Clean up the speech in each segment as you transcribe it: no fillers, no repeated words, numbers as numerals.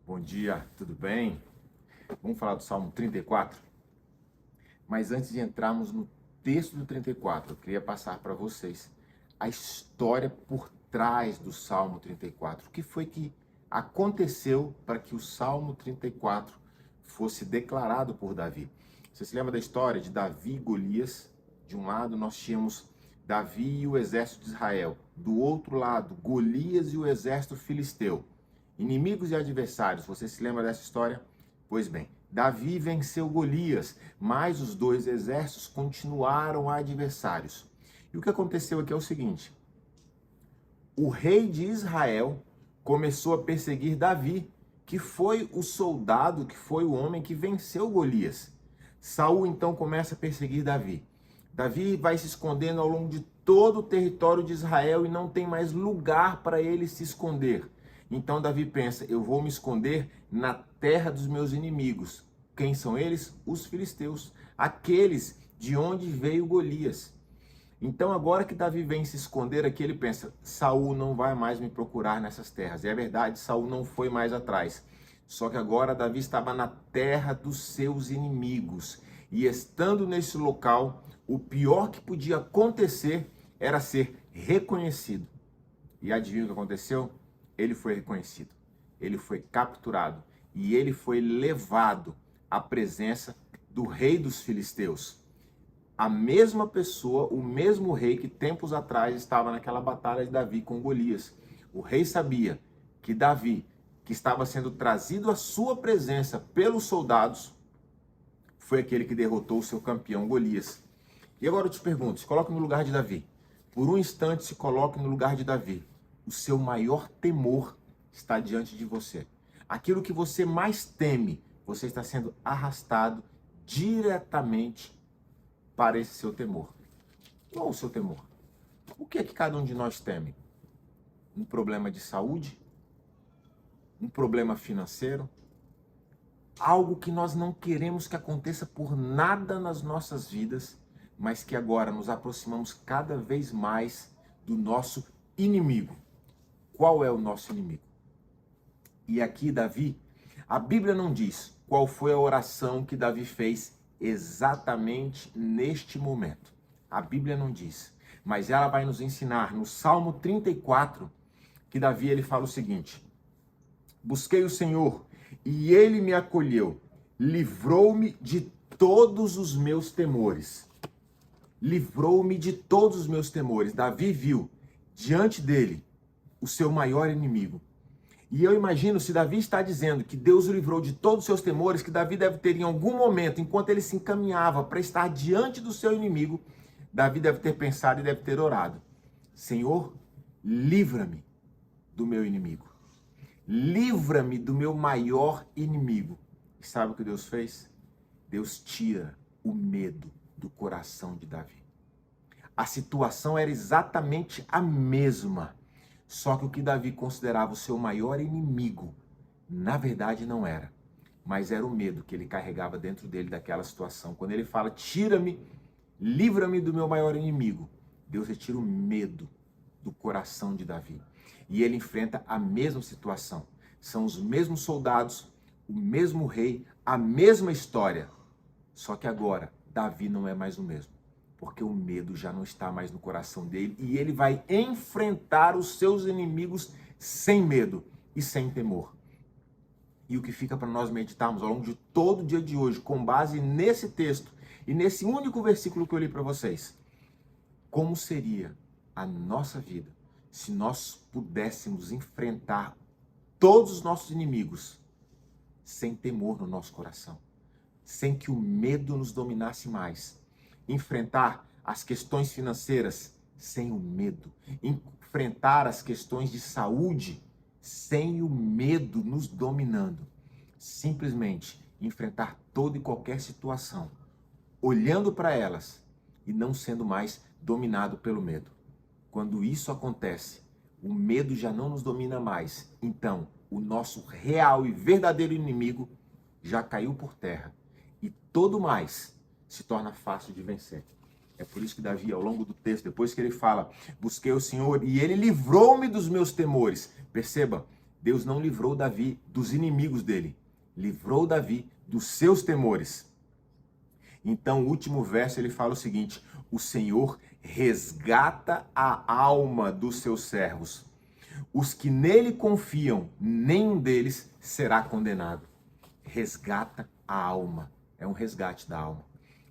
Bom dia, tudo bem? Vamos falar do Salmo 34? Mas antes de entrarmos no texto do 34, eu queria passar para vocês a história por trás do Salmo 34. O que foi que aconteceu para que o Salmo 34 fosse declarado por Davi? Você se lembra da história de Davi e Golias? De um lado nós tínhamos Davi e o exército de Israel. Do outro lado, Golias e o exército filisteu. Inimigos e adversários, você se lembra dessa história? Pois bem, Davi venceu Golias, mas os dois exércitos continuaram adversários. E o que aconteceu aqui é o seguinte: o rei de Israel começou a perseguir Davi, que foi o soldado, que foi o homem que venceu Golias. Saul então começa a perseguir Davi. Davi vai se escondendo ao longo de todo o território de Israel e não tem mais lugar para ele se esconder. Então Davi pensa, eu vou me esconder na terra dos meus inimigos. Quem são eles? Os filisteus, aqueles de onde veio Golias. Então agora que Davi vem se esconder aqui, ele pensa, Saul não vai mais me procurar nessas terras. E é verdade, Saul não foi mais atrás. Só que agora Davi estava na terra dos seus inimigos. E estando nesse local, o pior que podia acontecer era ser reconhecido. E adivinha o que aconteceu? Ele foi reconhecido, ele foi capturado e ele foi levado à presença do rei dos filisteus. A mesma pessoa, o mesmo rei que tempos atrás estava naquela batalha de Davi com Golias. O rei sabia que Davi, que estava sendo trazido à sua presença pelos soldados, foi aquele que derrotou o seu campeão Golias. E agora eu te pergunto, se coloque no lugar de Davi. Por um instante se coloque no lugar de Davi. O seu maior temor está diante de você. Aquilo que você mais teme, você está sendo arrastado diretamente para esse seu temor. Qual o seu temor? O que é que cada um de nós teme? Um problema de saúde? Um problema financeiro? Algo que nós não queremos que aconteça por nada nas nossas vidas, mas que agora nos aproximamos cada vez mais do nosso inimigo. Qual é o nosso inimigo? E aqui Davi, a Bíblia não diz qual foi a oração que Davi fez exatamente neste momento. A Bíblia não diz, mas ela vai nos ensinar no Salmo 34, que Davi ele fala o seguinte: busquei o Senhor e ele me acolheu, livrou-me de todos os meus temores. Livrou-me de todos os meus temores. Davi viu diante dele o seu maior inimigo. E eu imagino, se Davi está dizendo que Deus o livrou de todos os seus temores, que Davi deve ter em algum momento, enquanto ele se encaminhava para estar diante do seu inimigo, Davi deve ter pensado e deve ter orado: Senhor, livra-me do meu inimigo. Livra-me do meu maior inimigo. E sabe o que Deus fez? Deus tira o medo do coração de Davi. A situação era exatamente a mesma. Só que o que Davi considerava o seu maior inimigo, na verdade não era. Mas era o medo que ele carregava dentro dele daquela situação. Quando ele fala, tira-me, livra-me do meu maior inimigo, Deus retira o medo do coração de Davi. E ele enfrenta a mesma situação. São os mesmos soldados, o mesmo rei, a mesma história. Só que agora, Davi não é mais o mesmo. Porque o medo já não está mais no coração dele e ele vai enfrentar os seus inimigos sem medo e sem temor. E o que fica para nós meditarmos ao longo de todo o dia de hoje, com base nesse texto e nesse único versículo que eu li para vocês: como seria a nossa vida se nós pudéssemos enfrentar todos os nossos inimigos sem temor no nosso coração, sem que o medo nos dominasse mais? Enfrentar as questões financeiras sem o medo. Enfrentar as questões de saúde sem o medo nos dominando. Simplesmente enfrentar toda e qualquer situação, olhando para elas e não sendo mais dominado pelo medo. Quando isso acontece, o medo já não nos domina mais. Então, o nosso real e verdadeiro inimigo já caiu por terra. E todo mais se torna fácil de vencer. É por isso que Davi, ao longo do texto, depois que ele fala, busquei o Senhor e ele livrou-me dos meus temores. Perceba, Deus não livrou Davi dos inimigos dele, livrou Davi dos seus temores. Então, o último verso ele fala o seguinte: o Senhor resgata a alma dos seus servos. Os que nele confiam, nenhum deles será condenado. Resgata a alma. É um resgate da alma.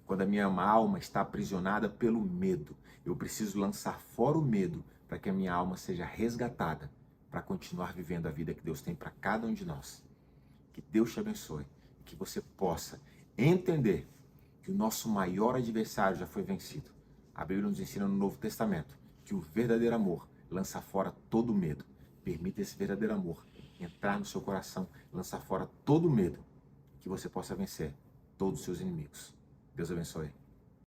Quando a minha alma está aprisionada pelo medo, eu preciso lançar fora o medo para que a minha alma seja resgatada, para continuar vivendo a vida que Deus tem para cada um de nós. Que Deus te abençoe, que você possa entender que o nosso maior adversário já foi vencido. A Bíblia nos ensina no Novo Testamento que o verdadeiro amor lança fora todo medo. Permita esse verdadeiro amor entrar no seu coração, lançar fora todo medo, que você possa vencer todos os seus inimigos. Deus abençoe.